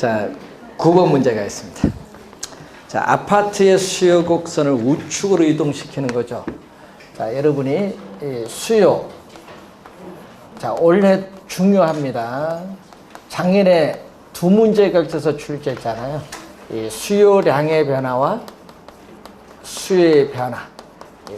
자, 9번 문제가 있습니다. 자, 아파트의 수요 곡선을 우측으로 이동시키는 거죠. 자, 여러분이 이 수요, 자, 올해 중요합니다. 작년에 두 문제에 걸쳐서 출제했잖아요. 이 수요량의 변화와 수요의 변화.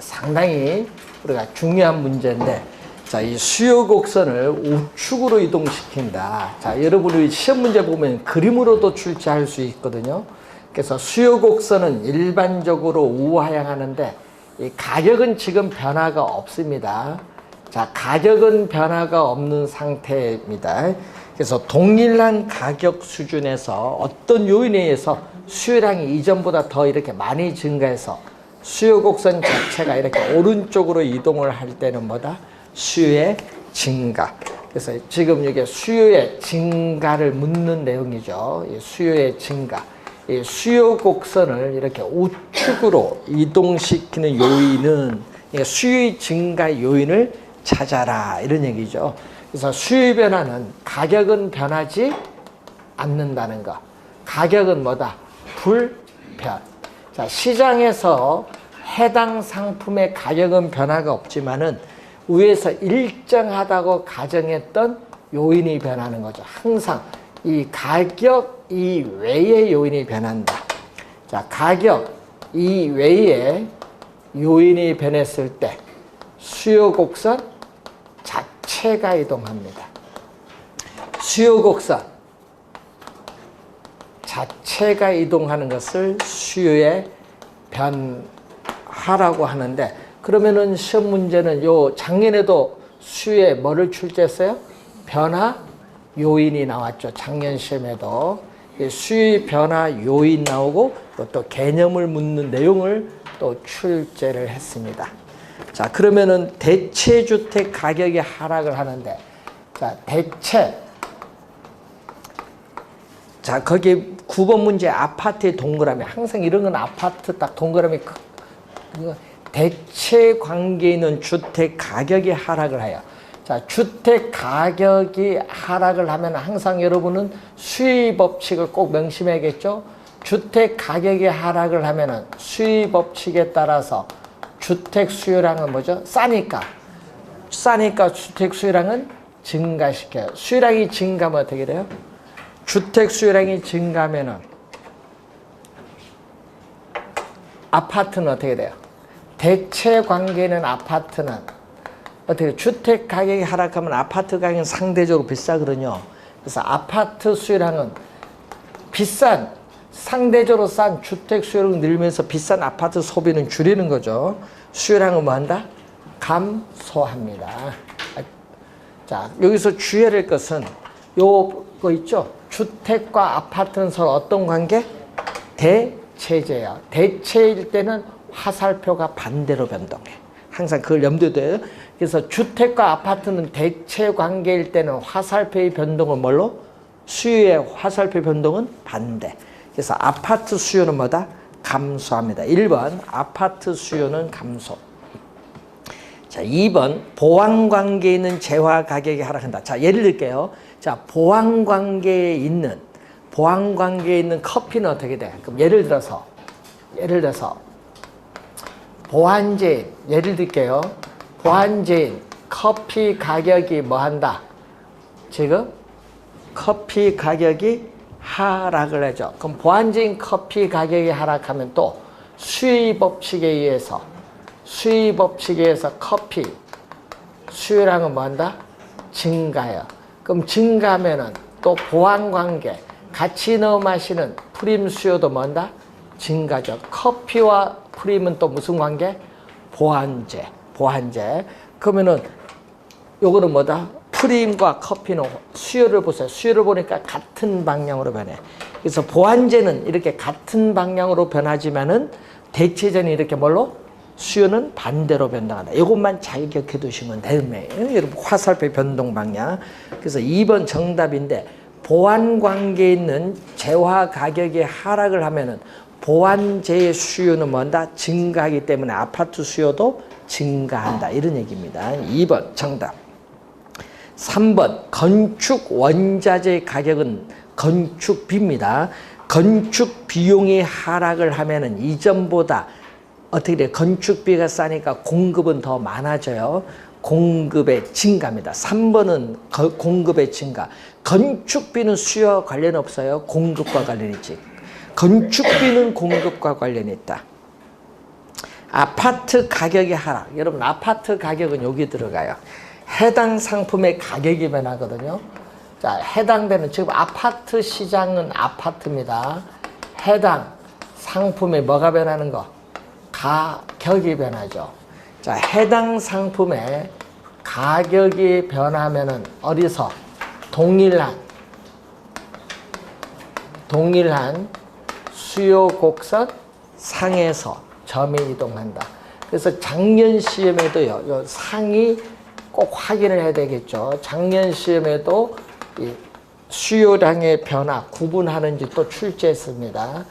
상당히 우리가 중요한 문제인데, 자, 이 수요 곡선을 우측으로 이동시킨다. 자, 여러분이 시험 문제 보면 그림으로도 출제할 수 있거든요. 그래서 수요 곡선은 일반적으로 우하향하는데, 이 가격은 지금 변화가 없습니다. 자, 가격은 변화가 없는 상태입니다. 그래서 동일한 가격 수준에서 어떤 요인에 의해서 수요량이 이전보다 더 이렇게 많이 증가해서 수요 곡선 자체가 이렇게 오른쪽으로 이동을 할 때는 뭐다? 수요의 증가. 그래서 지금 이게 수요의 증가를 묻는 내용이죠. 이 수요의 증가. 이 수요 곡선을 이렇게 우측으로 이동시키는 요인은 수요의 증가 요인을 찾아라, 이런 얘기죠. 그래서 수요 변화는 가격은 변하지 않는다는 거. 가격은 뭐다? 불변. 자, 시장에서 해당 상품의 가격은 변화가 없지만은 위에서 일정하다고 가정했던 요인이 변하는 거죠. 항상 이 가격 이외의 요인이 변한다. 자, 가격 이외의 요인이 변했을 때 수요 곡선 자체가 이동합니다. 수요 곡선 자체가 이동하는 것을 수요의 변화라고 하는데, 그러면은 시험 문제는 요 작년에도 수요에 뭐를 출제했어요? 변화 요인이 나왔죠. 작년 시험에도 수요의 변화 요인 나오고 또 개념을 묻는 내용을 또 출제를 했습니다. 자, 그러면은 대체주택 가격이 하락을 하는데, 자, 자, 거기 9번 문제 아파트의 동그라미, 항상 이런 건 아파트 딱 동그라미, 대체 관계에 있는 주택 가격이 하락을 해요. 자, 주택 가격이 하락을 하면 항상 여러분은 수의 법칙을 꼭 명심해야겠죠? 주택 가격이 하락을 하면은 수의 법칙에 따라서 주택 수요량은 뭐죠? 싸니까 주택 수요량은 증가시켜요. 수요량이 증가하면 어떻게 돼요? 주택 수요량이 증가하면은 아파트는 어떻게 돼요? 대체 관계는 아파트는 어떻게, 주택 가격이 하락하면 아파트 가격은 상대적으로 비싸거든요. 그래서 아파트 수요량은 비싼, 상대적으로 싼 주택 수요량이 늘면서 비싼 아파트 소비는 줄이는 거죠. 수요량은 뭐 한다? 감소합니다. 자, 여기서 주의해야 할 것은 요거 있죠? 주택과 아파트는 서로 어떤 관계? 대체제예요. 대체일 때는 화살표가 반대로 변동해. 항상 그걸 염두에 둬요. 그래서 주택과 아파트는 대체 관계일 때는 화살표의 변동은 뭘로? 수요의 화살표 변동은 반대. 그래서 아파트 수요는 뭐다? 감소합니다. 1번 아파트 수요는 감소. 자, 2번 보완 관계에 있는 재화 가격이 하락한다. 자, 예를 들게요. 자, 보완 관계에 있는 커피는 어떻게 돼? 그럼 예를 들어서 보완제인, 예를 들게요. 보완제인 커피 가격이 뭐 한다? 지금 커피 가격이 하락을 하죠. 그럼 보완제인 커피 가격이 하락하면 또 수의 법칙에 의해서 커피 수요량은 뭐 한다? 증가해요. 그럼 증가하면은 또 보완 관계, 같이 넣어 마시는 프림 수요도 뭐 한다? 증가죠. 커피와 프림은 또 무슨 관계? 보완제. 그러면은 요거는 뭐다? 프림과 커피는 수요를 보세요. 수요를 보니까 같은 방향으로 변해. 그래서 보완제는 이렇게 같은 방향으로 변하지만은 대체제는 이렇게 뭘로? 수요는 반대로 변동한다. 이것만 잘 기억해 두시면 되네. 여러분 화살표 변동 방향. 그래서 2번 정답인데, 보완 관계에 있는 재화 가격이 하락을 하면은 보완제의 수요는 뭔다? 증가하기 때문에 아파트 수요도 증가한다. 이런 얘기입니다. 2번 정답. 3번 건축 원자재 가격은 건축비입니다. 건축 비용이 하락을 하면은 이전보다 어떻게 돼? 건축비가 싸니까 공급은 더 많아져요. 공급의 증가입니다. 3번은 공급의 증가. 건축비는 수요와 관련 없어요. 공급과 관련이 있지. 건축비는 공급과 관련이 있다. 아파트 가격의 하락. 여러분 아파트 가격은 여기 들어가요. 해당 상품의 가격이 변하거든요. 자, 해당되는 지금 아파트 시장은 아파트입니다. 해당 상품에 뭐가 변하는 거? 가격이 변하죠. 자, 해당 상품의 가격이 변하면은 어디서? 동일한 수요 곡선 상에서 점이 이동한다. 그래서 작년 시험에도요, 요 상이 꼭 확인을 해야 되겠죠. 작년 시험에도 이 수요량의 변화 구분하는지 또 출제했습니다.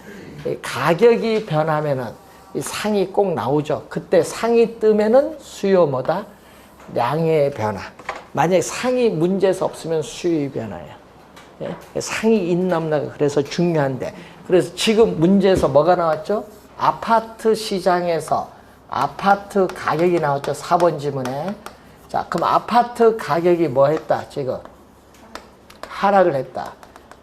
이 가격이 변하면은 이 상이 꼭 나오죠. 그때 상이 뜨면은 수요 뭐다? 량의 변화. 만약에 상이 문제에서 없으면 수요의 변화예요. 예? 상이 있나 없나 그래서 중요한데. 그래서 지금 문제에서 뭐가 나왔죠? 아파트 시장에서 아파트 가격이 나왔죠. 4번 지문에. 자, 그럼 아파트 가격이 뭐 했다? 지금 하락을 했다.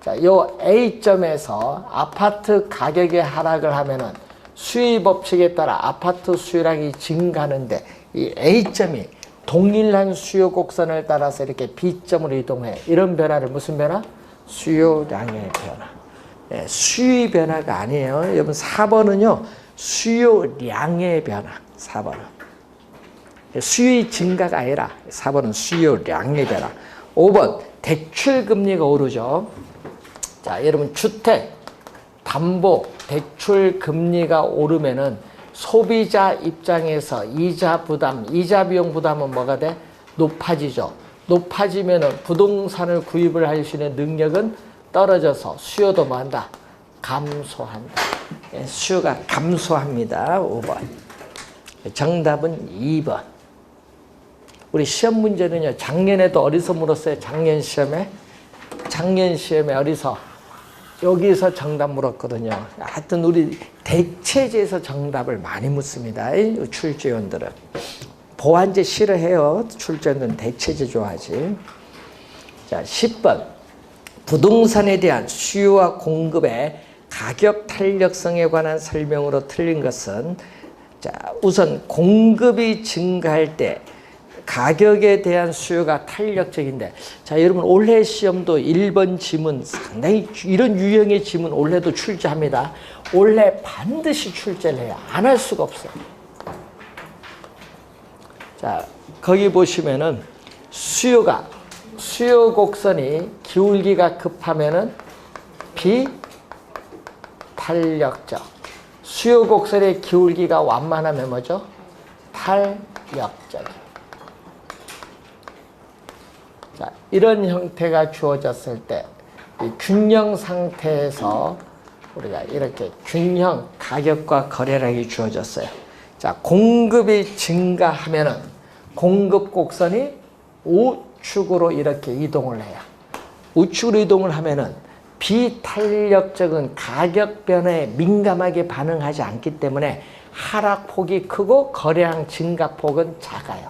자, 요 A점에서 아파트 가격의 하락을 하면은 수요 법칙에 따라 아파트 수요량이 증가하는데 이 A점이 동일한 수요 곡선을 따라서 이렇게 B점으로 이동해. 이런 변화를 무슨 변화? 수요량의 변화. 예, 수요 변화가 아니에요. 여러분 4번은요. 수요량의 변화. 4번은. 수요의 증가가 아니라 4번은 수요량의 변화. 5번 대출 금리가 오르죠. 자, 여러분 주택, 담보, 대출 금리가 오르면은 소비자 입장에서 이자 부담, 이자 비용 부담은 뭐가 돼? 높아지죠. 높아지면은 부동산을 구입을 할 수 있는 능력은 떨어져서 수요도 뭐 한다? 감소한다. 예, 수요가 감소합니다. 5번. 정답은 2번. 우리 시험 문제는요, 작년에도 어디서 물었어요? 작년 시험에 어디서? 여기서 정답 물었거든요. 하여튼 우리 대체제에서 정답을 많이 묻습니다. 출제위원들은. 보완제 싫어해요. 출제위원들은 대체제 좋아하지. 자, 10번. 부동산에 대한 수요와 공급의 가격 탄력성에 관한 설명으로 틀린 것은, 자, 우선 공급이 증가할 때 가격에 대한 수요가 탄력적인데, 자, 여러분 올해 시험도 1번 지문 상당히 이런 유형의 지문 올해도 출제합니다. 올해 반드시 출제를 해요. 안 할 수가 없어요. 자, 거기 보시면은 수요 곡선이 기울기가 급하면은 비탄력적. 수요 곡선의 기울기가 완만하면 뭐죠? 탄력적. 자, 이런 형태가 주어졌을 때 이 균형 상태에서 우리가 이렇게 균형 가격과 거래량이 주어졌어요. 자, 공급이 증가하면은 공급 곡선이 우측으로 이렇게 이동을 해요. 우측으로 이동을 하면은 비탄력적인 가격 변화에 민감하게 반응하지 않기 때문에 하락폭이 크고 거래량 증가폭은 작아요.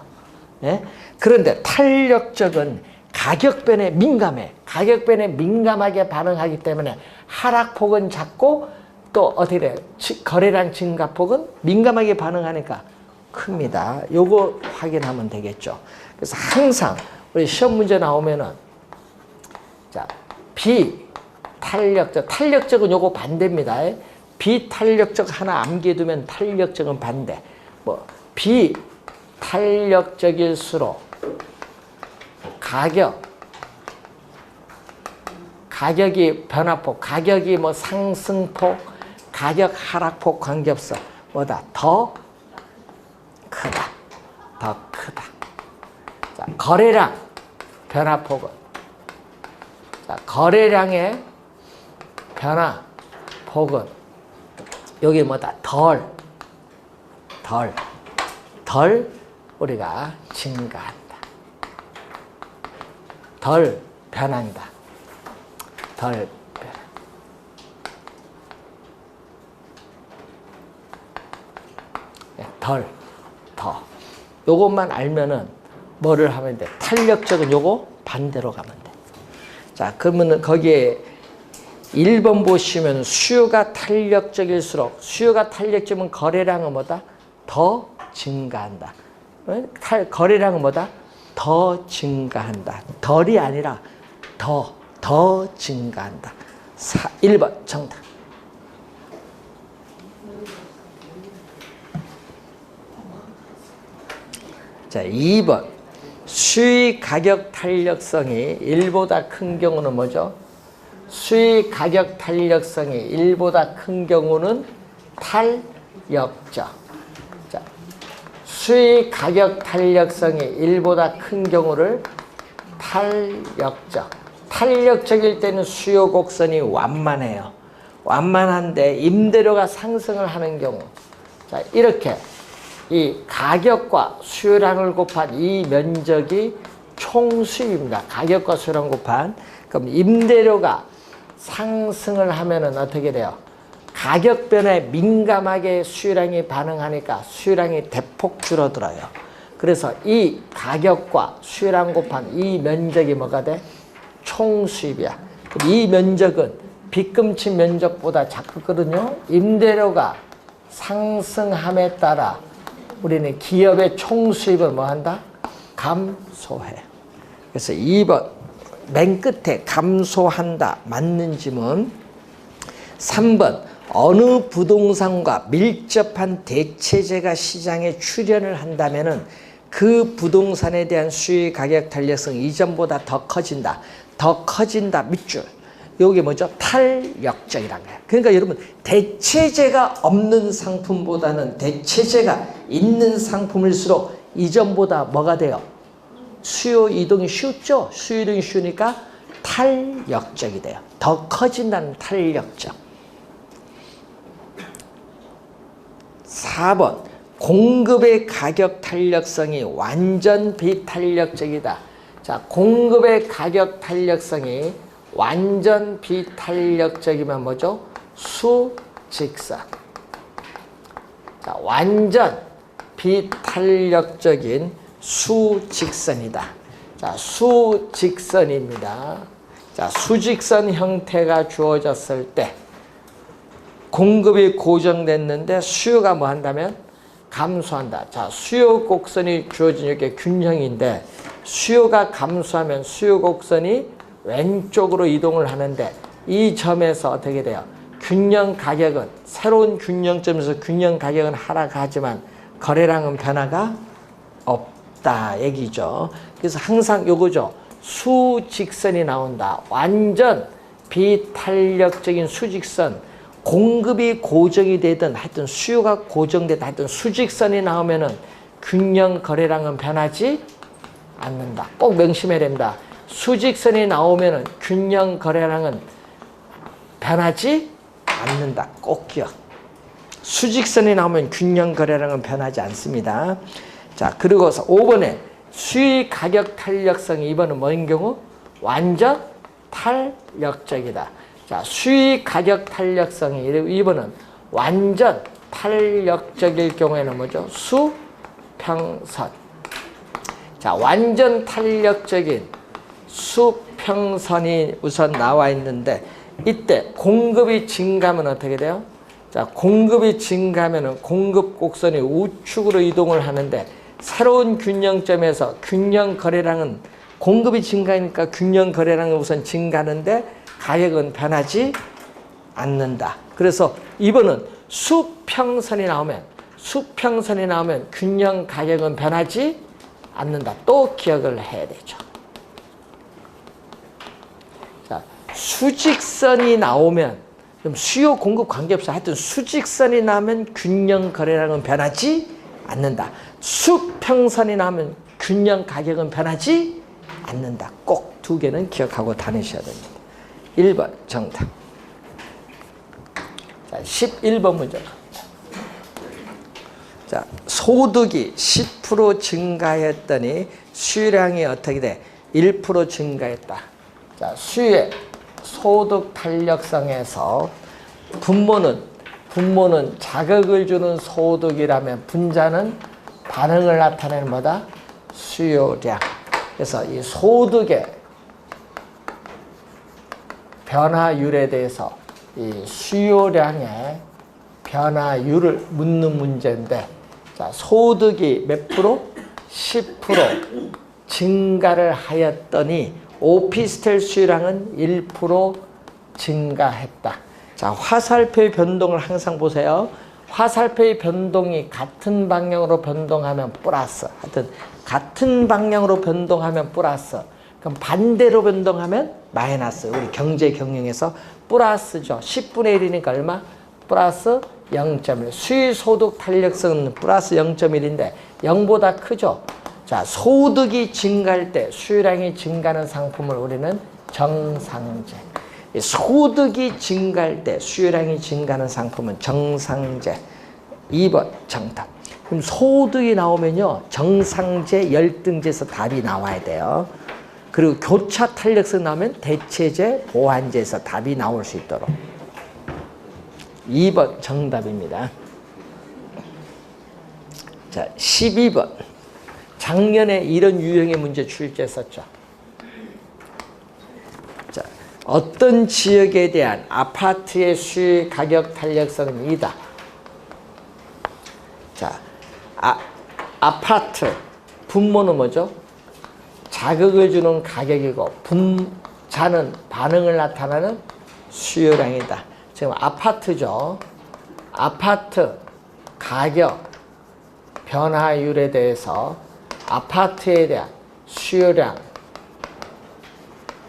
예? 그런데 탄력적인 가격 변화에 민감해. 가격 변화에 민감하게 반응하기 때문에 하락폭은 작고 또 어떻게 돼? 거래량 증가폭은 민감하게 반응하니까 큽니다. 요거 확인하면 되겠죠. 그래서 항상 우리 시험 문제 나오면은 자, 비탄력적, 탄력적은 요거 반대입니다. 비탄력적 하나 암기해두면 탄력적은 반대. 뭐 비탄력적일수록 가격이 변화폭, 가격이 뭐 상승폭, 가격 하락폭 관계없어. 뭐다? 더 크다. 더 크다. 자, 거래량 변화폭은. 자, 거래량의 변화폭은 여기 뭐다? 덜 우리가 증가한다. 덜 변한다. 덜 덜, 더. 요것만 알면은 뭐를 하면 돼? 탄력적은 요거 반대로 가면 돼. 자, 그러면은 거기에 1번 보시면 수요가 탄력적일수록 수요가 탄력적이면 거래량은 뭐다? 더 증가한다. 거래량은 뭐다? 더 증가한다. 덜이 아니라 더 증가한다. 1번 정답. 자, 2번. 수의 가격 탄력성이 1보다 큰 경우는 뭐죠? 수의 가격 탄력성이 1보다 큰 경우는 탄력적. 자, 수의 가격 탄력성이 1보다 큰 경우를 탄력적. 탄력적일 때는 수요 곡선이 완만해요. 완만한데 임대료가 상승을 하는 경우. 자, 이렇게 이 가격과 수요량을 곱한 이 면적이 총수입니다. 가격과 수요량 곱한. 그럼 임대료가 상승을 하면은 어떻게 돼요? 가격 변화에 민감하게 수요량이 반응하니까 수요량이 대폭 줄어들어요. 그래서 이 가격과 수요량 곱한 이 면적이 뭐가 돼? 총수입이야. 그럼 이 면적은 빚금치 면적보다 작거든요. 임대료가 상승함에 따라 우리는 기업의 총수입을 뭐 한다? 감소해. 그래서 2번 맨 끝에 감소한다. 맞는 지문. 3번 어느 부동산과 밀접한 대체재가 시장에 출현을 한다면은 그 부동산에 대한 수요 가격 탄력성이 이전보다 더 커진다. 더 커진다. 밑줄. 요게 뭐죠? 탄력적이란 거예요. 그러니까 여러분 대체재가 없는 상품보다는 대체재가 있는 상품일수록 이전보다 뭐가 돼요? 수요 이동이 쉽죠? 수요 이동이 쉬우니까 탄력적이 돼요. 더 커진다는 탄력적. 4번 공급의 가격 탄력성이 완전 비탄력적이다. 자, 공급의 가격 탄력성이 완전 비탄력적이면 뭐죠? 수직선. 자, 완전 비탄력적인 수직선이다. 자, 수직선입니다. 자, 수직선 형태가 주어졌을 때 공급이 고정됐는데 수요가 뭐 한다면? 감소한다. 자, 수요 곡선이 주어진 이렇게 균형인데 수요가 감소하면 수요 곡선이 왼쪽으로 이동을 하는데 이 점에서 어떻게 돼요? 균형 가격은 새로운 균형점에서 균형 가격은 하락하지만 거래량은 변화가 없다 얘기죠. 그래서 항상 요거죠. 수직선이 나온다. 완전 비탄력적인 수직선. 공급이 고정이 되든 하여튼 수요가 고정되든 하여튼 수직선이 나오면은 균형 거래량은 변하지 않는다. 꼭 명심해야 됩니다. 수직선이 나오면은 균형 거래량은 변하지 않는다. 꼭 기억. 수직선이 나오면 균형 거래량은 변하지 않습니다. 자, 그리고서 5번에 수의 가격 탄력성이 2번은 뭐인 경우? 완전 탄력적이다. 자, 수의 가격 탄력성이 2번은 완전 탄력적일 경우에는 뭐죠? 수평선. 자, 완전 탄력적인 수평선이 우선 나와 있는데 이때 공급이 증가하면 어떻게 돼요? 자, 공급이 증가하면 공급 곡선이 우측으로 이동을 하는데 새로운 균형점에서 균형 거래량은 공급이 증가하니까 균형 거래량은 우선 증가하는데 가격은 변하지 않는다. 그래서 이번은 수평선이 나오면 균형 가격은 변하지 않는다. 또 기억을 해야 되죠. 자, 수직선이 나오면 좀 수요 공급 관계없어. 하여튼 수직선이 나오면 균형 거래량은 변하지 않는다. 수평선이 나오면 균형 가격은 변하지 않는다. 꼭 두 개는 기억하고 다니셔야 됩니다. 1번 정답. 자, 11번 문제. 자, 소득이 10% 증가했더니 수요량이 어떻게 돼? 1% 증가했다. 자, 수요의 소득 탄력성에서 분모는 분모는 자극을 주는 소득이라면 분자는 반응을 나타내는 뭐다? 수요량. 그래서 이 소득의 변화율에 대해서 이 수요량의 변화율을 묻는 문제인데, 자, 소득이 몇 프로? 10% 증가를 하였더니 오피스텔 수요량은 1% 증가했다. 자, 화살표의 변동을 항상 보세요. 화살표의 변동이 같은 방향으로 변동하면 플러스. 하여튼 같은 방향으로 변동하면 플러스. 그럼 반대로 변동하면 마이너스. 우리 경제 경영에서 플러스죠. 10분의 1이니까 얼마? 플러스 0.1. 수의소득 탄력성은 플러스 0.1인데 0보다 크죠. 자, 소득이 증가할 때 수요량이 증가하는 상품을 우리는 정상재. 소득이 증가할 때 수요량이 증가하는 상품은 정상재. 2번 정답. 그럼 소득이 나오면요, 정상재 열등재에서 답이 나와야 돼요. 그리고 교차 탄력성 나오면 대체재 보완재에서 답이 나올 수 있도록. 2번 정답입니다. 자, 12번. 작년에 이런 유형의 문제 출제했었죠. 자, 어떤 지역에 대한 아파트의 수요 가격 탄력성은 이다. 자, 아파트 분모는 뭐죠? 자극을 주는 가격이고 분자는 반응을 나타내는 수요량이다. 지금 아파트죠. 아파트 가격 변화율에 대해서 아파트에 대한 수요량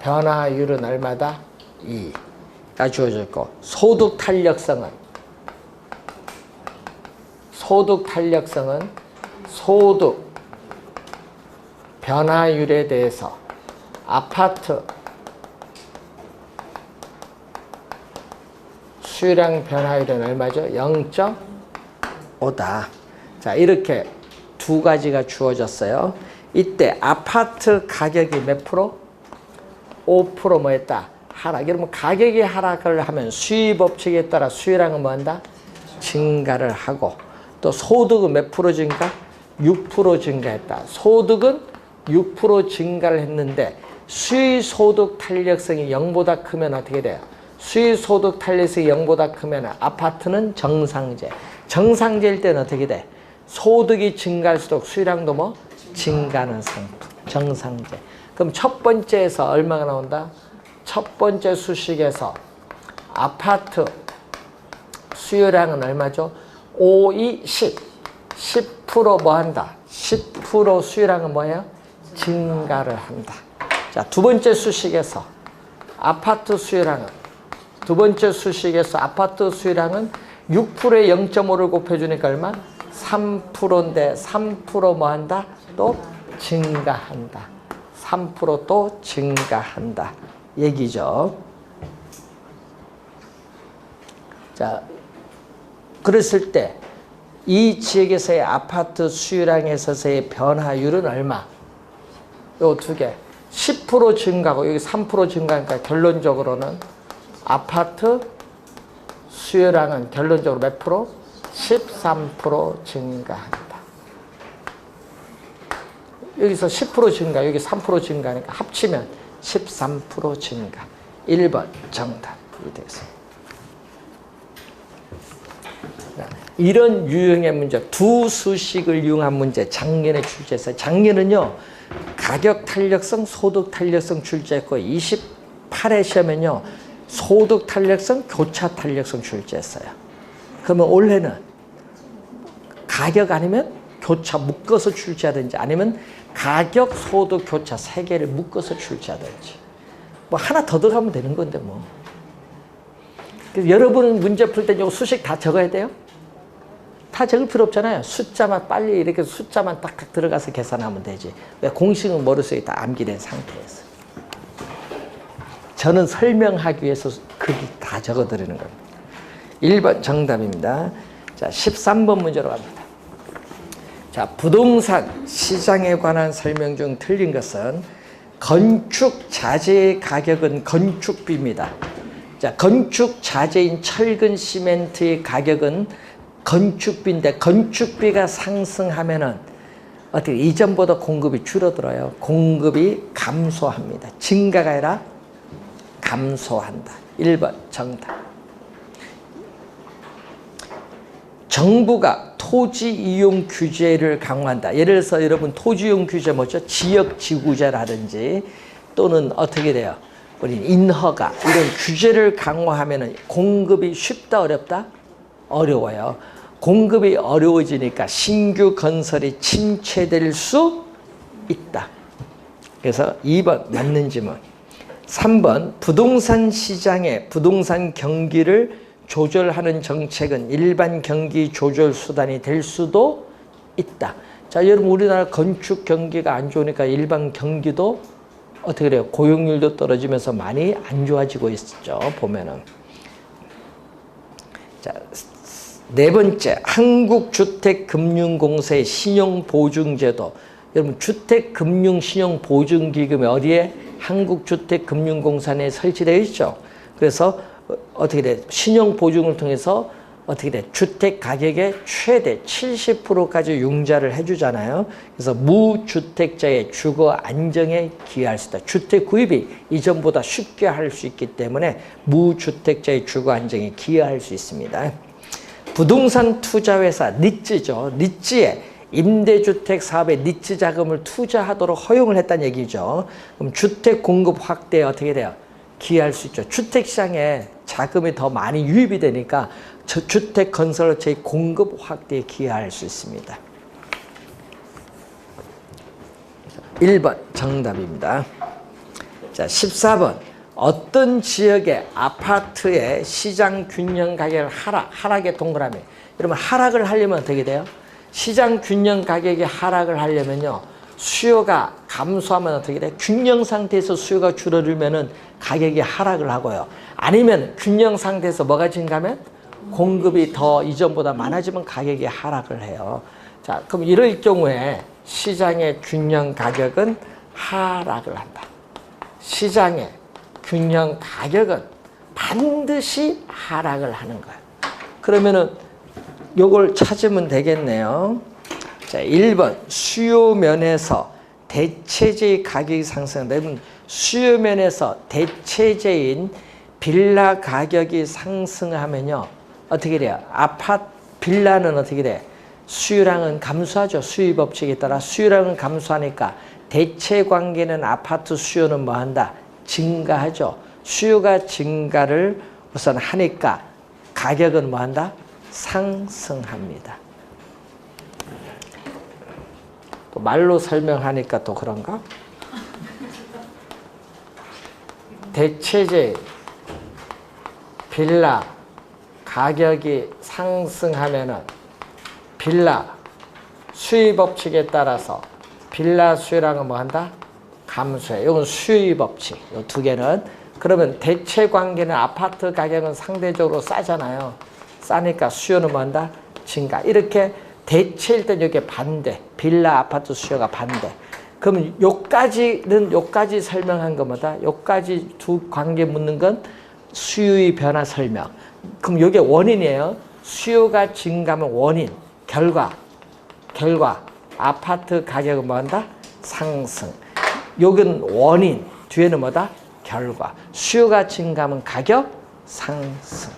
변화율은 얼마다? 2가 주어져 있고, 소득 탄력성은 소득 변화율에 대해서 아파트 수요량 변화율은 얼마죠? 0.5다. 자, 이렇게 두 가지가 주어졌어요. 이때 아파트 가격이 몇 프로? 5% 뭐 했다? 하락. 여러분, 가격이 하락을 하면 수요 법칙에 따라 수요량은 뭐 한다? 증가를 하고, 또 소득은 몇 프로 증가? 6% 증가했다. 소득은 6% 증가를 했는데 수의소득 탄력성이 0보다 크면 어떻게 돼요? 수의소득 탄력성이 0보다 크면 아파트는 정상재. 정상재일 때는 어떻게 돼? 소득이 증가할수록 수요량도 뭐? 증가하는 상품. 정상재. 그럼 첫 번째에서 얼마가 나온다? 첫 번째 수식에서 아파트 수요량은 얼마죠? 5, 2, 10. 10% 뭐 한다? 10% 수요량은 뭐예요? 증가를 한다. 자, 두 번째 수식에서 아파트 수요량은, 두 번째 수식에서 아파트 수요량은 6%에 0.5를 곱해주니까 얼마? 3%인데 3% 뭐 한다? 또 증가한다. 3% 또 증가한다. 얘기죠. 자, 그랬을 때 이 지역에서의 아파트 수요량에 있어서의 변화율은 얼마? 요 두 개. 10% 증가하고 여기 3% 증가하니까 결론적으로는 아파트 수요량은 결론적으로 몇 프로? 13% 증가한다. 여기서 10% 증가, 여기 3% 증가하니까 합치면 13% 증가. 1번 정답이 되겠습니다. 이런 유형의 문제, 두 수식을 이용한 문제 작년에 출제했어요. 작년은요, 가격 탄력성, 소득 탄력성 출제했고 28회 시험에는요, 소득 탄력성, 교차 탄력성 출제했어요. 그러면 올해는 가격 아니면 교차 묶어서 출제하든지 아니면 가격, 소득, 교차 세 개를 묶어서 출제하든지 뭐 하나 더 들어가면 되는 건데 뭐. 그래서 여러분은 문제 풀 때 이거 수식 다 적어야 돼요? 다 적을 필요 없잖아요. 숫자만 빨리 이렇게 숫자만 딱딱 들어가서 계산하면 되지. 왜 공식은 머릿속에 다 암기된 상태에서. 저는 설명하기 위해서 그게 다 적어드리는 겁니다. 1번 정답입니다. 자, 13번 문제로 갑니다. 자, 부동산 시장에 관한 설명 중 틀린 것은 건축 자재의 가격은 건축비입니다. 자, 건축 자재인 철근 시멘트의 가격은 건축비인데 건축비가 상승하면은 어떻게 이전보다 공급이 줄어들어요. 공급이 감소합니다. 증가가 아니라 감소한다. 1번 정답. 정부가 토지 이용 규제를 강화한다. 예를 들어서 여러분 토지 이용 규제 뭐죠? 지역 지구제라든지 또는 어떻게 돼요? 우리 인허가 이런 규제를 강화하면 공급이 쉽다 어렵다? 어려워요. 공급이 어려워지니까 신규 건설이 침체될 수 있다. 그래서 2번 맞는 질문. 3번 부동산 시장의 부동산 경기를 조절하는 정책은 일반 경기 조절 수단이 될 수도 있다. 자, 여러분 우리나라 건축 경기가 안 좋으니까 일반 경기도 어떻게 돼요? 고용률도 떨어지면서 많이 안 좋아지고 있죠. 보면은. 자, 네 번째, 한국주택금융공사의 신용보증제도. 여러분 주택금융신용보증기금이 어디에? 한국주택금융공사 내에 설치되어 있죠. 그래서 어떻게 돼? 신용보증을 통해서 어떻게 돼? 주택 가격의 최대 70%까지 융자를 해주잖아요. 그래서 무주택자의 주거 안정에 기여할 수 있다. 주택 구입이 이전보다 쉽게 할 수 있기 때문에 무주택자의 주거 안정에 기여할 수 있습니다. 부동산 투자회사 니츠죠. 니츠에 임대주택 사업에 니츠 자금을 투자하도록 허용을 했다는 얘기죠. 그럼 주택 공급 확대에 어떻게 돼요? 기여할 수 있죠. 주택시장에 자금이 더 많이 유입이 되니까 주택 건설업체의 공급 확대에 기여할 수 있습니다. 1번 정답입니다. 자, 14번. 어떤 지역의 아파트의 시장 균형 가격을 하락의 동그라미. 여러분 하락을 하려면 어떻게 돼요? 시장 균형 가격이 하락을 하려면요. 수요가 감소하면 어떻게 돼? 균형 상태에서 수요가 줄어들면은 가격이 하락을 하고요. 아니면 균형 상태에서 뭐가 증가하면 공급이 더 이전보다 많아지면 가격이 하락을 해요. 자, 그럼 이럴 경우에 시장의 균형 가격은 하락을 한다. 시장의 균형 가격은 반드시 하락을 하는 거예요. 그러면은 요걸 찾으면 되겠네요. 자, 1번 수요 면에서 대체재의 가격이 상승한다. 수요 면에서 대체재인 빌라 가격이 상승하면요. 어떻게 돼요? 빌라는 어떻게 돼? 수요량은 감소하죠. 수요 법칙에 따라 수요량은 감소하니까 대체 관계는 아파트 수요는 뭐 한다? 증가하죠. 수요가 증가를 우선 하니까 가격은 뭐 한다? 상승합니다. 또 말로 설명하니까 또 그런가? 대체재 빌라 가격이 상승하면은 빌라 수요 법칙에 따라서 빌라 수요량은 뭐 한다? 감소해. 이건 수요 법칙. 이 두 개는. 그러면 대체 관계는 아파트 가격은 상대적으로 싸잖아요. 싸니까 수요는 뭐 한다? 증가. 이렇게 대체일 땐 여기 반대. 빌라 아파트 수요가 반대. 그러면 요까지 설명한 것보다 요까지 두 관계 묻는 건 수요의 변화 설명. 그럼 요게 원인이에요. 수요가 증가하면 원인, 결과. 아파트 가격은 뭐 한다? 상승. 요건 원인, 뒤에는 뭐다? 결과. 수요가 증가하면 가격 상승.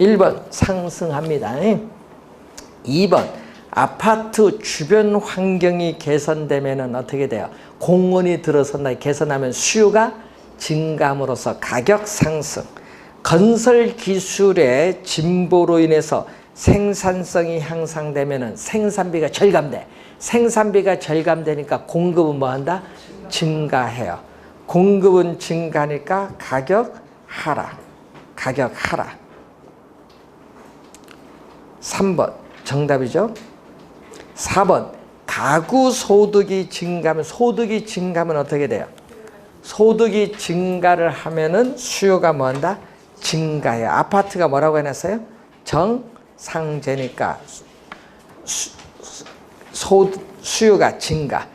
1번 상승합니다. 2번 아파트 주변 환경이 개선되면 어떻게 돼요? 공원이 들어선다. 개선하면 수요가 증가함으로써 가격 상승. 건설 기술의 진보로 인해서 생산성이 향상되면 생산비가 절감돼. 생산비가 절감되니까 공급은 뭐 한다? 증가해요. 공급은 증가하니까 가격 하락. 3번 정답이죠. 4번 가구 소득이 증가하면 어떻게 돼요? 소득이 증가를 하면은 수요가 뭐 한다? 증가해요. 아파트가 뭐라고 해놨어요? 정상제니까 수요가 증가.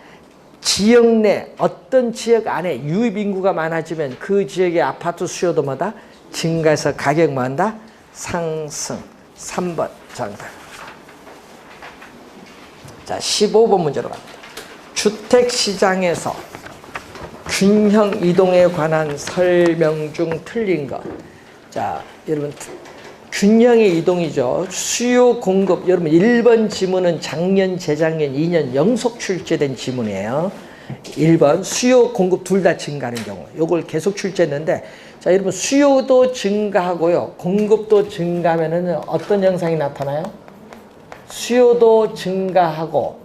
지역 내 어떤 지역 안에 유입 인구가 많아지면 그 지역의 아파트 수요도 뭐다? 증가해서 가격 뭐한다? 상승. 3번 정답. 자, 15번 문제로 갑니다. 주택시장에서 균형 이동에 관한 설명 중 틀린 것. 자, 여러분 균형의 이동이죠. 수요 공급. 여러분 1번 지문은 작년, 재작년, 2년 연속 출제된 지문이에요. 1번 수요 공급 둘 다 증가하는 경우. 요걸 계속 출제했는데, 자, 여러분 수요도 증가하고요, 공급도 증가하면은 어떤 현상이 나타나요? 수요도 증가하고,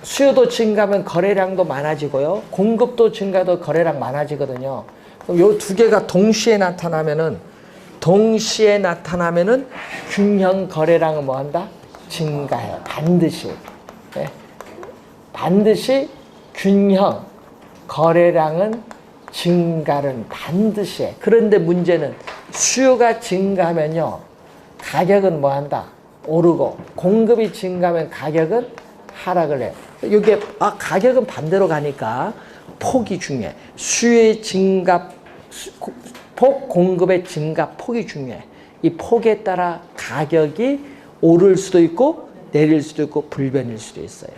수요도 증가하면 거래량도 많아지고요, 공급도 증가도 거래량 많아지거든요. 그럼 요 두 개가 동시에 나타나면은 균형 거래량은 뭐 한다? 증가해요. 반드시. 네. 반드시 균형 거래량은 증가는 반드시 해. 그런데 문제는 수요가 증가하면요, 가격은 뭐 한다? 오르고, 공급이 증가하면 가격은 하락을 해요. 이게 가격은 반대로 가니까 폭이 중요해. 수요의 증가 폭, 공급의 증가 폭이 중요해. 이 폭에 따라 가격이 오를 수도 있고 내릴 수도 있고 불변일 수도 있어요.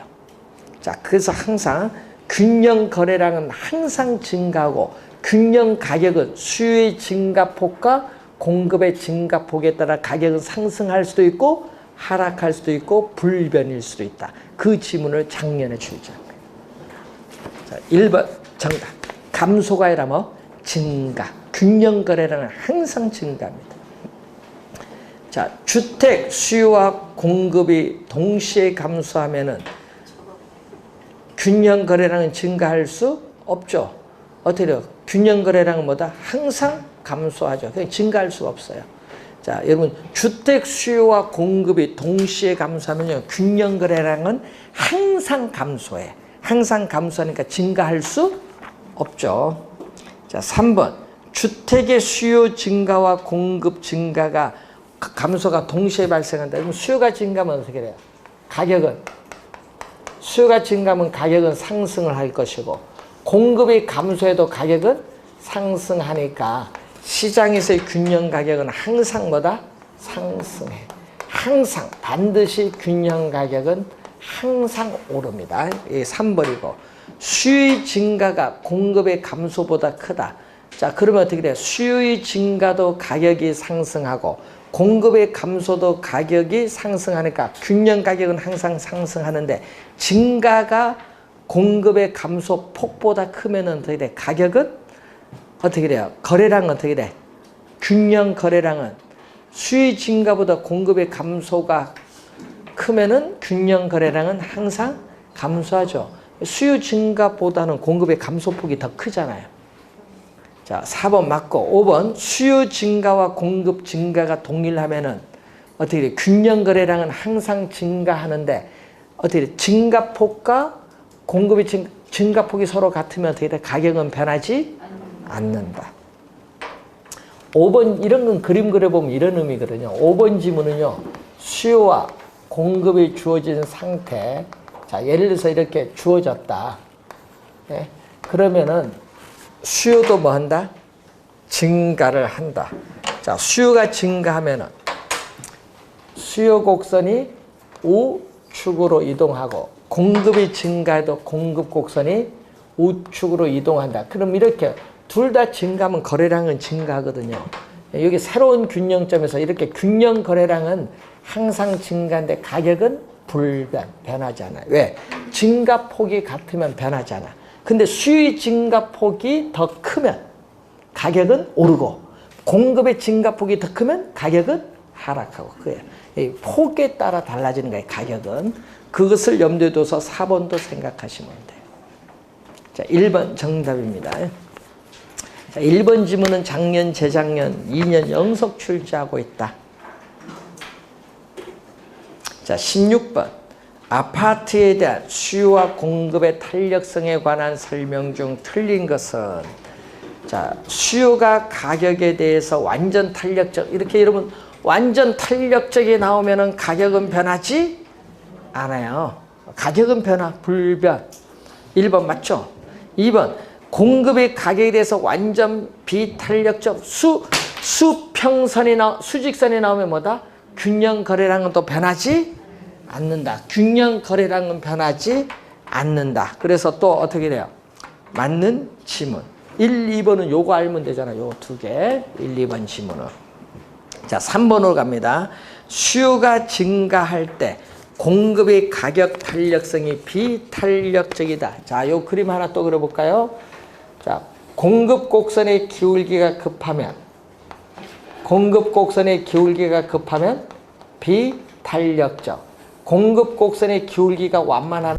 자, 그래서 항상 균형 거래량은 항상 증가하고, 균형 가격은 수요의 증가폭과 공급의 증가폭에 따라 가격은 상승할 수도 있고 하락할 수도 있고 불변일 수도 있다. 그 지문을 작년에 출제합니다. 자, 1번 정답. 감소가 아니라 뭐? 증가. 균형 거래량은 항상 증가합니다. 자, 주택 수요와 공급이 동시에 감소하면은 균형 거래량은 증가할 수 없죠. 어떻게 돼요? 균형 거래량은 뭐다? 항상 감소하죠. 그냥 증가할 수가 없어요. 자, 여러분 주택 수요와 공급이 동시에 감소하면요, 균형 거래량은 항상 감소해. 항상 감소하니까 증가할 수 없죠. 자, 3번. 주택의 수요 증가와 공급 증가가 감소가 동시에 발생한다. 그럼 수요가 증가하면 어떻게 돼요? 수요가 증가하면 가격은 상승을 할 것이고, 공급이 감소해도 가격은 상승하니까 시장에서의 균형 가격은 항상 뭐다? 상승해. 항상 반드시 균형 가격은 항상 오릅니다. 이 3번이고, 수요의 증가가 공급의 감소보다 크다. 자, 그러면 어떻게 돼요? 수요의 증가도 가격이 상승하고 공급의 감소도 가격이 상승하니까 균형 가격은 항상 상승하는데, 증가가 공급의 감소 폭보다 크면 어떻게 돼? 가격은 어떻게 돼요? 거래량은 어떻게 돼? 균형 거래량은 수요 증가보다 공급의 감소가 크면은 균형 거래량은 항상 감소하죠. 수요 증가보다는 공급의 감소폭이 더 크잖아요. 자, 4번 맞고, 5번 수요 증가와 공급 증가가 동일하면은 어떻게 돼? 균형 거래량은 항상 증가하는데, 어떻게 돼? 증가폭과 공급의 증가폭이 서로 같으면 어떻게 돼? 가격은 변하지 않는다. 5번 이런 건 그림 그려보면 이런 의미거든요. 5번 지문은요, 수요와 공급이 주어진 상태. 자, 예를 들어서 이렇게 주어졌다. 네? 그러면은 수요도 뭐 한다? 증가를 한다. 자, 수요가 증가하면은 수요 곡선이 우측으로 이동하고, 공급이 증가해도 공급 곡선이 우측으로 이동한다. 그럼 이렇게 둘 다 증가하면 거래량은 증가하거든요. 여기 새로운 균형점에서 이렇게 균형 거래량은 항상 증가인데 가격은 변하지 않아요. 왜? 증가폭이 같으면 변하지 않아. 근데 수요의 증가폭이 더 크면 가격은 오르고, 공급의 증가폭이 더 크면 가격은 하락하고. 그래요. 이 폭에 따라 달라지는 거예요, 가격은. 그것을 염두에 둬서 4번도 생각하시면 돼요. 자, 1번 정답입니다. 자, 1번 지문은 작년, 재작년, 2년 연속 출제하고 있다. 자, 16번. 아파트에 대한 수요와 공급의 탄력성에 관한 설명 중 틀린 것은, 자, 수요가 가격에 대해서 완전 탄력적, 이렇게 여러분 완전 탄력적이 나오면은 가격은 변하지 않아요. 가격은 변화, 불변. 1번 맞죠? 2번 공급의 가격에 대해서 완전 비탄력적 수직선이 나오면 뭐다? 균형 거래량은 또 변하지 않는다. 균형 거래량은 변하지 않는다. 그래서 또 어떻게 돼요? 맞는 지문. 1, 2번은 요거 알면 되잖아요. 요 두 개. 1, 2번 지문은. 자, 3번으로 갑니다. 수요가 증가할 때 공급의 가격 탄력성이 비탄력적이다. 자, 요 그림 하나 또 그려볼까요? 자, 공급 곡선의 기울기가 급하면 비탄력적. 공급 곡선의 기울기가 완만한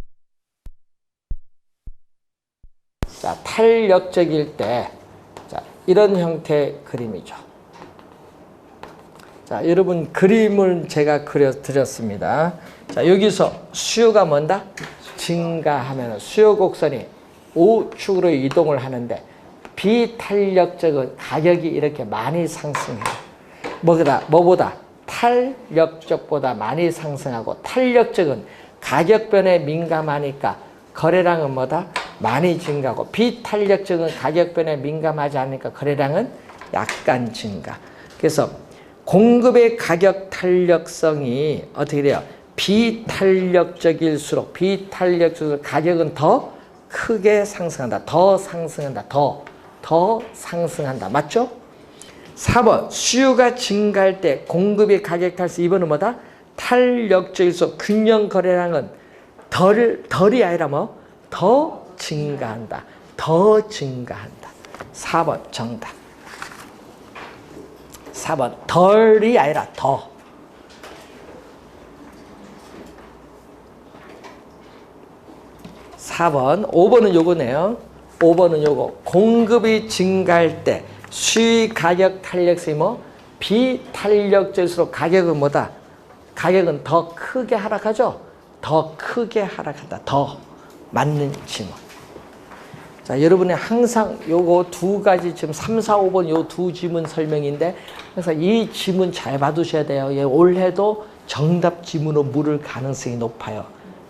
자, 탄력적일 때 자, 이런 형태의 그림이죠. 자, 여러분 그림을 제가 그려드렸습니다. 자, 여기서 수요가 뭔다? 증가하면 수요 곡선이 우측으로 이동을 하는데 비탄력적은 가격이 이렇게 많이 상승해요. 뭐보다? 탄력적보다 많이 상승하고 탄력적은 가격 변에 민감하니까 거래량은 뭐다? 많이 증가하고 비탄력적은 가격 변에 민감하지 않으니까 거래량은 약간 증가. 그래서 공급의 가격 탄력성이 어떻게 돼요? 비탄력적일수록 가격은 더 크게 상승한다. 더 상승한다. 맞죠? 4번 수요가 증가할 때 공급의 가격 탈수. 2번은 뭐다? 탄력적일수록 균형 거래량은 덜이 아니라 뭐? 더 증가한다. 4번 정답. 4번 덜이 아니라 더. 4번. 5번은 요거네요. 5번은 요거. 공급이 증가할 때 수요 가격 탄력성이 뭐? 비탄력적일수록 가격은 뭐다? 가격은 더 크게 하락하죠? 더 크게 하락한다. 더. 맞는 지문. 자, 여러분이 항상 요거 두 가지 지금 3, 4, 5번 요 두 지문 설명인데 그래서 이 지문 잘 봐두셔야 돼요. 예, 올해도 정답 지문으로 물을 가능성이 높아요.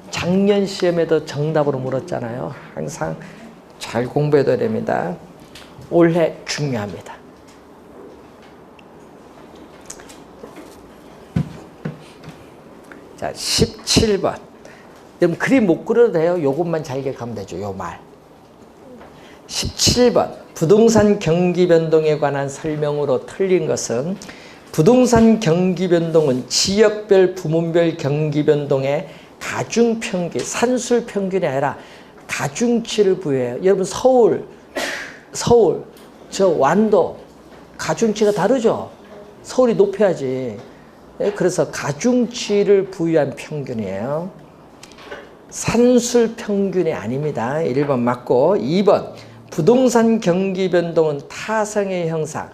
작년 시험에도 정답으로 물었잖아요. 항상 잘 공부해둬야 됩니다. 올해 중요합니다. 자, 17번. 여러분 그림 못 그려도 돼요. 요것만 잘 기억하면 되죠. 요 말. 17번. 부동산 경기 변동에 관한 설명으로 틀린 것은 부동산 경기 변동은 지역별, 부문별 경기 변동의 가중평균, 산술 평균이 아니라 가중치를 부여해요. 여러분 서울, 저 완도 가중치가 다르죠. 서울이 높여야지. 그래서 가중치를 부여한 평균이에요. 산술 평균이 아닙니다. 1번 맞고 2번 부동산 경기 변동은 타성의 형상.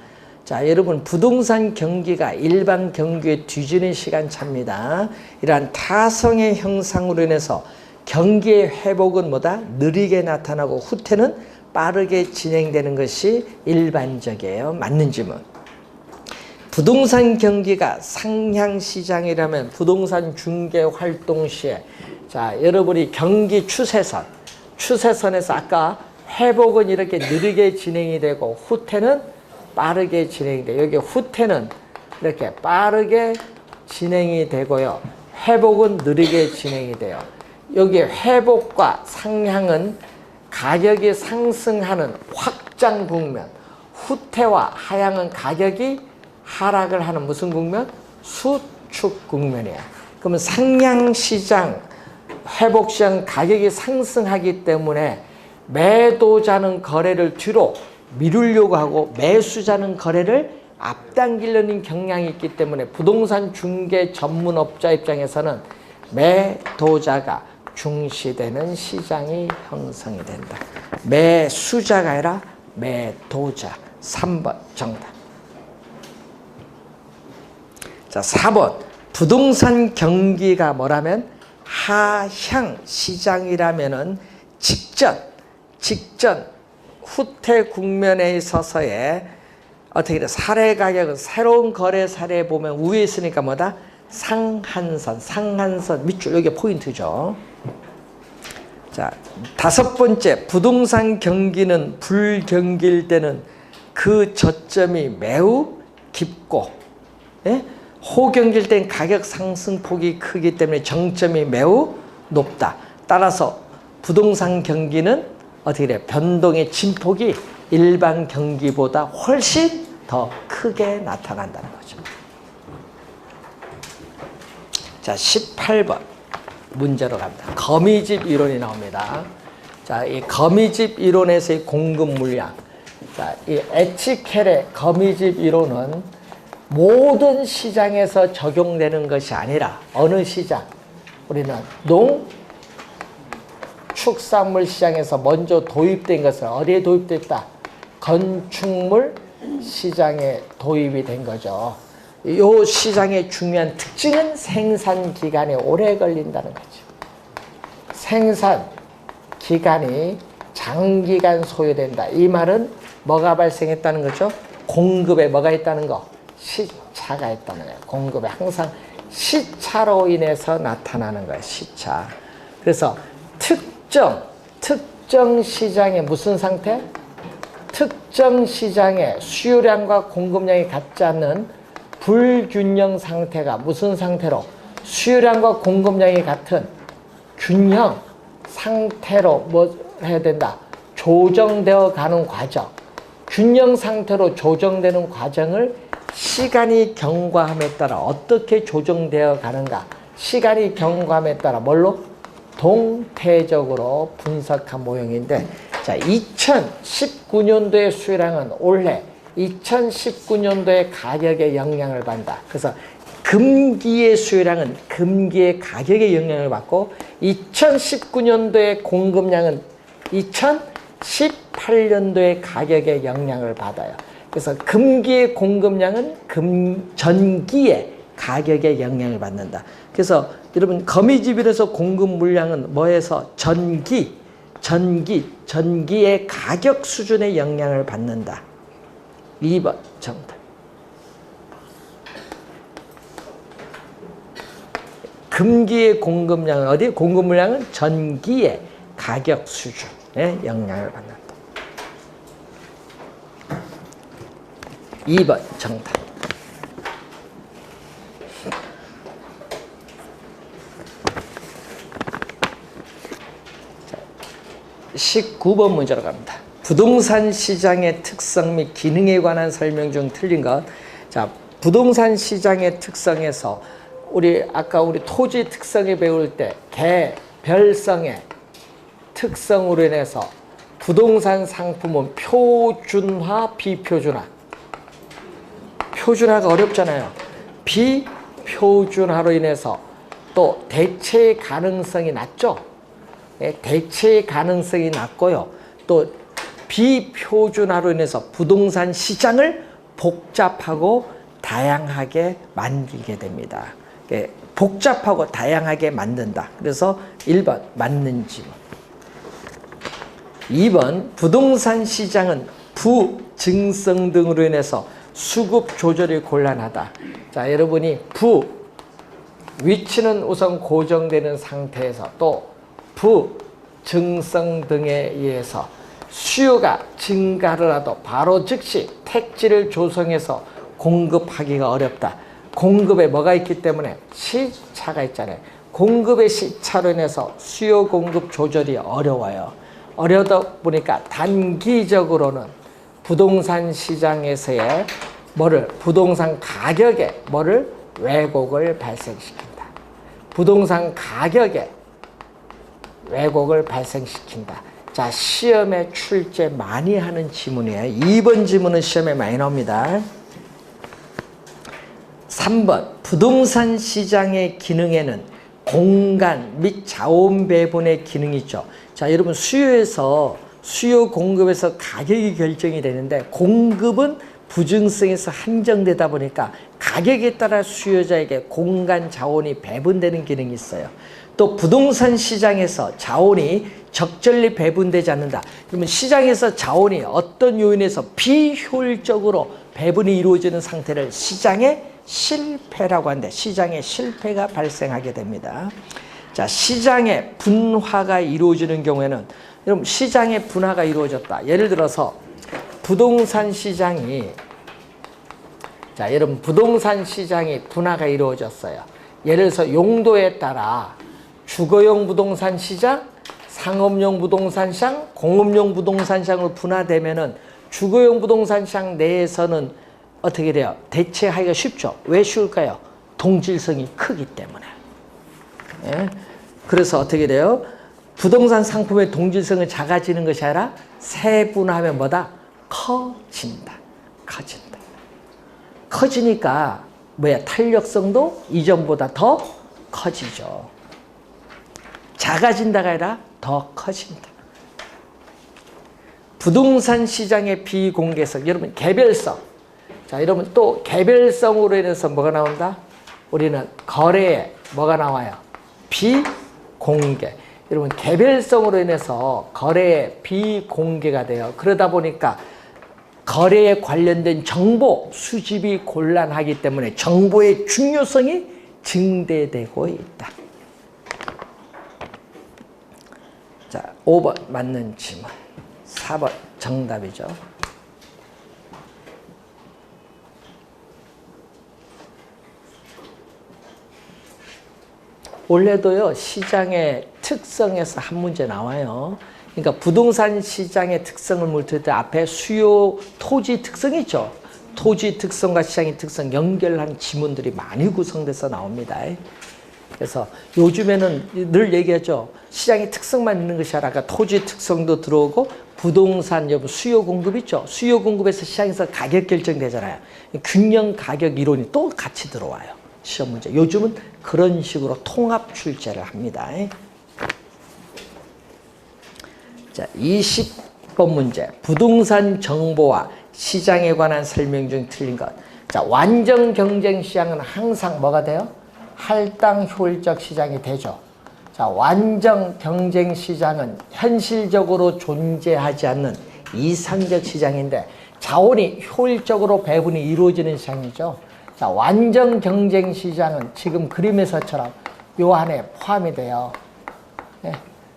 자, 여러분 부동산 경기가 일반 경기에 뒤지는 시간차입니다. 이러한 타성의 형상으로 인해서 경기의 회복은 뭐다? 느리게 나타나고 후퇴는 빠르게 진행되는 것이 일반적이에요. 맞는 질문. 부동산 경기가 상향시장이라면 부동산 중개 활동 시에 자, 여러분이 경기 추세선에서 아까 회복은 이렇게 느리게 진행이 되고 후퇴는 빠르게 진행이 돼요. 여기 후퇴는 이렇게 빠르게 진행이 되고요. 회복은 느리게 진행이 돼요. 여기 회복과 상향은 가격이 상승하는 확장 국면, 후퇴와 하향은 가격이 하락을 하는 무슨 국면? 수축 국면이야. 그러면 상향시장, 회복시장 가격이 상승하기 때문에 매도자는 거래를 뒤로 미루려고 하고 매수자는 거래를 앞당기려는 경향이 있기 때문에 부동산 중개 전문업자 입장에서는 매도자가 중시되는 시장이 형성이 된다. 매수자가 아니라 매도자. 3번 정답. 자, 4번. 부동산 경기가 뭐라면 하향 시장이라면은 직전 후퇴 국면에 있어서의 어떻게 돼? 사례 가격은 새로운 거래 사례 보면 위에 있으니까 뭐다? 상한선 밑줄 여기 포인트죠. 자, 다섯 번째, 부동산 경기는 불경기일 때는 그 저점이 매우 깊고, 예? 호경기일 때는 가격 상승폭이 크기 때문에 정점이 매우 높다. 따라서 부동산 경기는 어떻게 돼? 변동의 진폭이 일반 경기보다 훨씬 더 크게 나타난다는 거죠. 자, 18번 문제로 갑니다. 거미집 이론이 나옵니다. 자, 이 거미집 이론에서의 공급 물량. 자, 이 에치켈의 거미집 이론은 모든 시장에서 적용되는 것이 아니라 어느 시장? 우리는 농축산물 시장에서 먼저 도입된 것은 어디에 도입됐다? 건축물 시장에 도입이 된 거죠. 이 시장의 중요한 특징은 생산 기간이 오래 걸린다는 거죠. 생산 기간이 장기간 소요된다. 이 말은 뭐가 발생했다는 거죠? 공급에 뭐가 있다는 거? 시차가 있다는 거예요. 공급에 항상 시차로 인해서 나타나는 거예요. 시차. 그래서 특정 시장의 무슨 상태? 특정 시장의 수요량과 공급량이 같지 않는 불균형 상태가 무슨 상태로? 수요량과 공급량이 같은 균형 상태로 뭐 해야 된다? 조정되어 가는 과정. 균형 상태로 조정되는 과정을 시간이 경과함에 따라 어떻게 조정되어 가는가? 시간이 경과함에 따라 뭘로? 동태적으로 분석한 모형인데, 자, 2019년도의 수요량은 올해 2019년도의 가격에 영향을 받는다. 그래서 금기의 수요량은 금기의 가격에 영향을 받고 2019년도의 공급량은 2018년도의 가격에 영향을 받아요. 그래서 금기의 공급량은 전기의 가격에 영향을 받는다. 그래서 여러분 거미집일에서 공급 물량은 뭐에서? 전기의 가격 수준에 영향을 받는다. 2번 정답. 금기의 공급량은 어디? 공급 물량은 전기의 가격 수준에 영향을 받는다. 2번 정답. 19번 문제로 갑니다. 부동산 시장의 특성 및 기능에 관한 설명 중 틀린 것. 자, 부동산 시장의 특성에서 아까 우리 토지 특성에 배울 때 개별성의 특성으로 인해서 부동산 상품은 표준화, 비표준화. 표준화가 어렵잖아요. 비표준화로 인해서 또 대체 가능성이 낮죠. 대체 가능성이 낮고요. 또 비표준화로 인해서 부동산 시장을 복잡하고 다양하게 만들게 됩니다. 복잡하고 다양하게 만든다. 그래서 1번 맞는 질문. 2번 부동산 시장은 부증성 등으로 인해서 수급 조절이 곤란하다. 자, 여러분이 위치는 우선 고정되는 상태에서 또 부증성 등에 의해서 수요가 증가를 하도 바로 즉시 택지를 조성해서 공급하기가 어렵다. 공급에 뭐가 있기 때문에? 시차가 있잖아요. 공급의 시차로 인해서 수요 공급 조절이 어려워요. 어려다 보니까 단기적으로는 부동산 시장에서의 부동산 가격에 왜곡을 발생시킨다. 부동산 가격에 왜곡을 발생시킨다. 자, 시험에 출제 많이 하는 지문이에요. 2번 지문은 시험에 많이 나옵니다. 3번 부동산 시장의 기능에는 공간 및 자원 배분의 기능이 있죠. 자, 여러분 수요 공급에서 가격이 결정이 되는데 공급은 부증성에서 한정되다 보니까 가격에 따라 수요자에게 공간 자원이 배분되는 기능이 있어요. 또 부동산 시장에서 자원이 적절히 배분되지 않는다. 그러면 시장에서 자원이 어떤 요인에서 비효율적으로 배분이 이루어지는 상태를 시장의 실패라고 하는데 시장의 실패가 발생하게 됩니다. 자, 시장의 분화가 이루어지는 경우에는 여러분 시장의 분화가 이루어졌다. 예를 들어서 부동산 시장이 자, 여러분 부동산 시장이 분화가 이루어졌어요. 예를 들어서 용도에 따라 주거용 부동산 시장, 상업용 부동산 시장, 공업용 부동산 시장으로 분화되면은 주거용 부동산 시장 내에서는 어떻게 돼요? 대체하기가 쉽죠. 왜 쉬울까요? 동질성이 크기 때문에. 예? 그래서 어떻게 돼요? 부동산 상품의 동질성은 작아지는 것이 아니라 세분화하면 뭐다? 커진다. 커진다. 커지니까 뭐야? 탄력성도 이전보다 더 커지죠. 작아진다가 아니라 더 커진다. 부동산 시장의 비공개성. 여러분 개별성. 자, 여러분 또 개별성으로 인해서 뭐가 나온다? 우리는 거래에 뭐가 나와요? 비공개. 여러분 개별성으로 인해서 거래에 비공개가 돼요. 그러다 보니까 거래에 관련된 정보 수집이 곤란하기 때문에 정보의 중요성이 증대되고 있다. 자, 5번 맞는 질문. 4번 정답이죠. 원래도요, 시장의 특성에서 한 문제 나와요. 그러니까 부동산 시장의 특성을 물을 때 앞에 수요 토지 특성이 있죠. 토지 특성과 시장의 특성 연결한 지문들이 많이 구성돼서 나옵니다. 그래서 요즘에는 늘 얘기하죠. 시장의 특성만 있는 것이 아니라 토지 특성도 들어오고 부동산 수요 공급 있죠. 수요 공급에서 시장에서 가격 결정되잖아요. 균형 가격 이론이 또 같이 들어와요. 시험 문제. 요즘은 그런 식으로 통합 출제를 합니다. 자, 20번 문제. 부동산 정보와 시장에 관한 설명 중 틀린 것. 자, 완전 경쟁 시장은 항상 뭐가 돼요? 할당 효율적 시장이 되죠. 자, 완전 경쟁 시장은 현실적으로 존재하지 않는 이상적 시장인데 자원이 효율적으로 배분이 이루어지는 시장이죠. 자, 완전 경쟁 시장은 지금 그림에서처럼 요 안에 포함이 돼요. 네.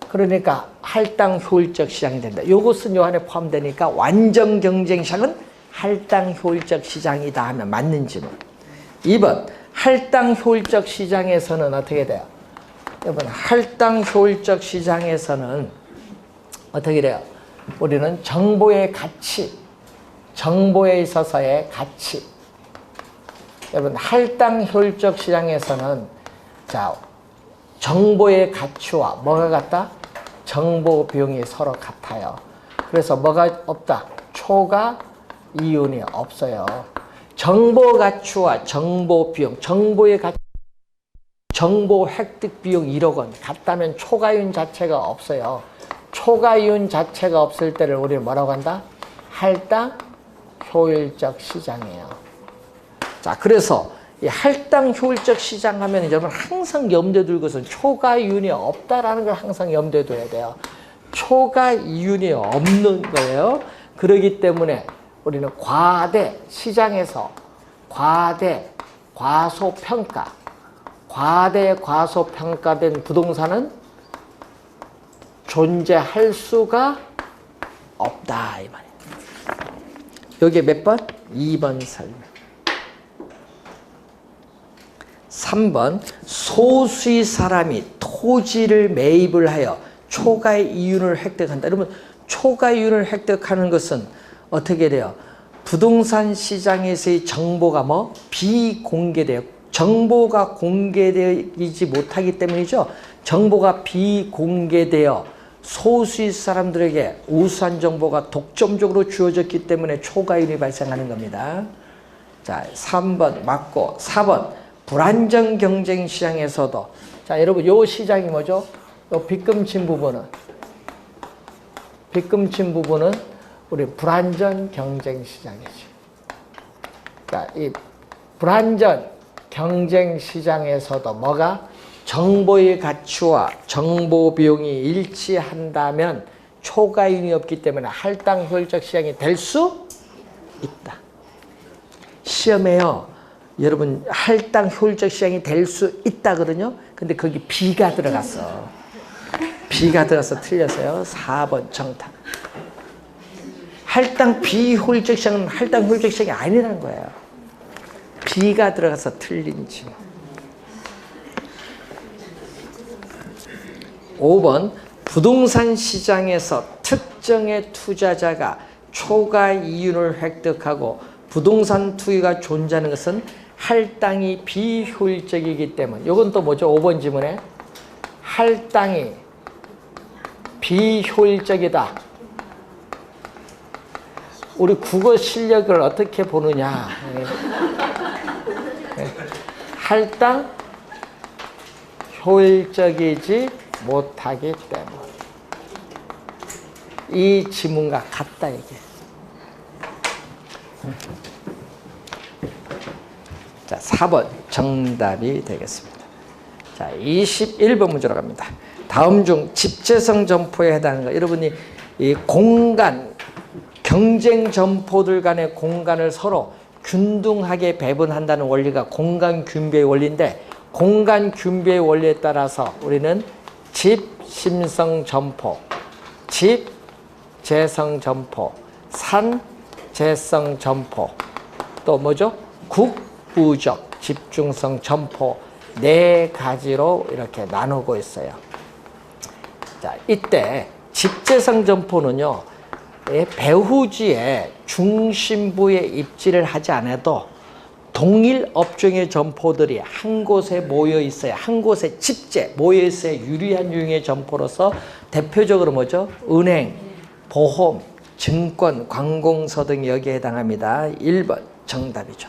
그러니까 할당 효율적 시장이 된다. 이것은 요 안에 포함되니까 완전 경쟁 시장은 할당 효율적 시장이다 하면 맞는 질문. 2번 할당 효율적 시장에서는 어떻게 돼요? 여러분 할당 효율적 시장에서는 어떻게 돼요? 우리는 정보의 가치, 정보에 있어서의 가치. 여러분 할당 효율적 시장에서는 자 정보의 가치와 뭐가 같다? 정보 비용이 서로 같아요. 그래서 뭐가 없다? 초과 이윤이 없어요. 정보 가치와 정보 비용, 정보의 가치, 정보 획득 비용 1억 원 같다면 초과이윤 자체가 없어요. 초과이윤 자체가 없을 때를 우리는 뭐라고 한다? 할당 효율적 시장이에요. 자, 그래서 이 할당 효율적 시장 하면 여러분 항상 염두에 둘 것은 초과이윤이 없다라는 걸 항상 염두에 둬야 돼요. 초과이윤이 없는 거예요. 그렇기 때문에 우리는 과대 시장에서 과대 과소평가, 과대 과소평가된 부동산은 존재할 수가 없다 이 말이에요. 여기에 몇 번? 2번 설명. 3번 소수의 사람이 토지를 매입을 하여 초과의 이윤을 획득한다. 여러분 초과이윤을 획득하는 것은 어떻게 돼요? 부동산 시장에서의 정보가 뭐? 비공개돼요. 정보가 공개되지 못하기 때문이죠. 정보가 비공개되어 소수의 사람들에게 우수한 정보가 독점적으로 주어졌기 때문에 초과이윤이 발생하는 겁니다. 자, 3번 맞고 4번 불안정 경쟁 시장에서도 자, 여러분 요 시장이 뭐죠? 요 빗금친 부분은 우리 불안전 경쟁 시장이죠. 그러니까 이 불안전 경쟁 시장에서도 뭐가 정보의 가치와 정보 비용이 일치한다면 초과이윤이 없기 때문에 할당 효율적 시장이 될 수 있다. 시험에요. 여러분 할당 효율적 시장이 될 수 있다거든요. 근데 거기 B가 들어갔어. B가 들어가서 틀렸어요. 4번 정답. 할당 비효율적 시장은 할당 효율적 시장이 아니라는 거예요. B가 들어가서 틀린 질문. 5번 부동산 시장에서 특정의 투자자가 초과 이윤을 획득하고 부동산 투기가 존재하는 것은 할당이 비효율적이기 때문에. 이건 또 뭐죠? 5번 지문에 할당이 비효율적이다. 우리 국어 실력을 어떻게 보느냐. 할당 효율적이지 못하기 때문에. 이 지문과 같다 이게. 자, 4번 정답이 되겠습니다. 자, 21번 문제로 갑니다. 다음 중 집재성 점포에 해당하는 거. 여러분이 이 공간, 경쟁 점포들 간의 공간을 서로 균등하게 배분한다는 원리가 공간 균배의 원리인데, 공간 균배의 원리에 따라서 우리는 집심성 점포, 집재성 점포, 산재성 점포, 또 뭐죠? 국부적 집중성 점포 4가지로 이렇게 나누고 있어요. 자, 이때 집재성 점포는요, 배후지에 중심부에 입지를 하지 않아도 동일 업종의 점포들이 한 곳에 모여 있어야, 한 곳에 집재 모여 있어야 유리한 유형의 점포로서 대표적으로 뭐죠? 은행, 보험, 증권, 관공서 등이 여기에 해당합니다. 1번 정답이죠.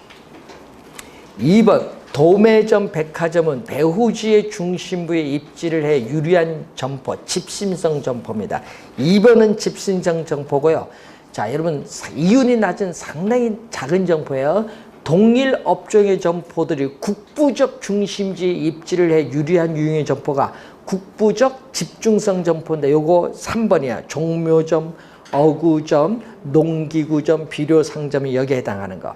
2번 도매점, 백화점은 배후지의 중심부에 입지를 해 유리한 점포, 집심성 점포입니다. 2번은 집심성 점포고요. 자, 여러분 이윤이 낮은 상당히 작은 점포예요. 동일 업종의 점포들이 국부적 중심지에 입지를 해 유리한 유형의 점포가 국부적 집중성 점포인데, 요거 3번이야. 종묘점, 어구점, 농기구점, 비료상점이 여기에 해당하는 거.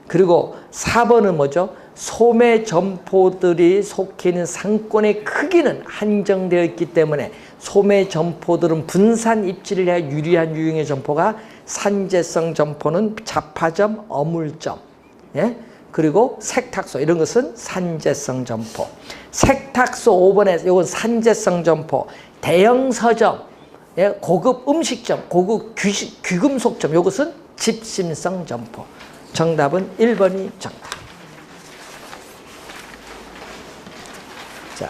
그리고 4번은 뭐죠? 소매 점포들이 속해 있는 상권의 크기는 한정되어 있기 때문에 소매 점포들은 분산 입지를 해 유리한 유형의 점포가, 산재성 점포는 잡화점, 어물점, 예? 그리고 세탁소, 이런 것은 산재성 점포. 세탁소 5번에 이건 산재성 점포. 대형 서점, 예? 고급 음식점, 고급 귀금속점, 이것은 집심성 점포. 정답은 1번이 정답. 자,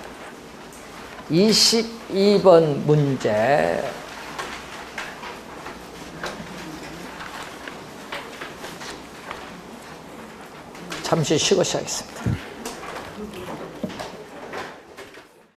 22번 문제. 잠시 쉬고 시작하겠습니다.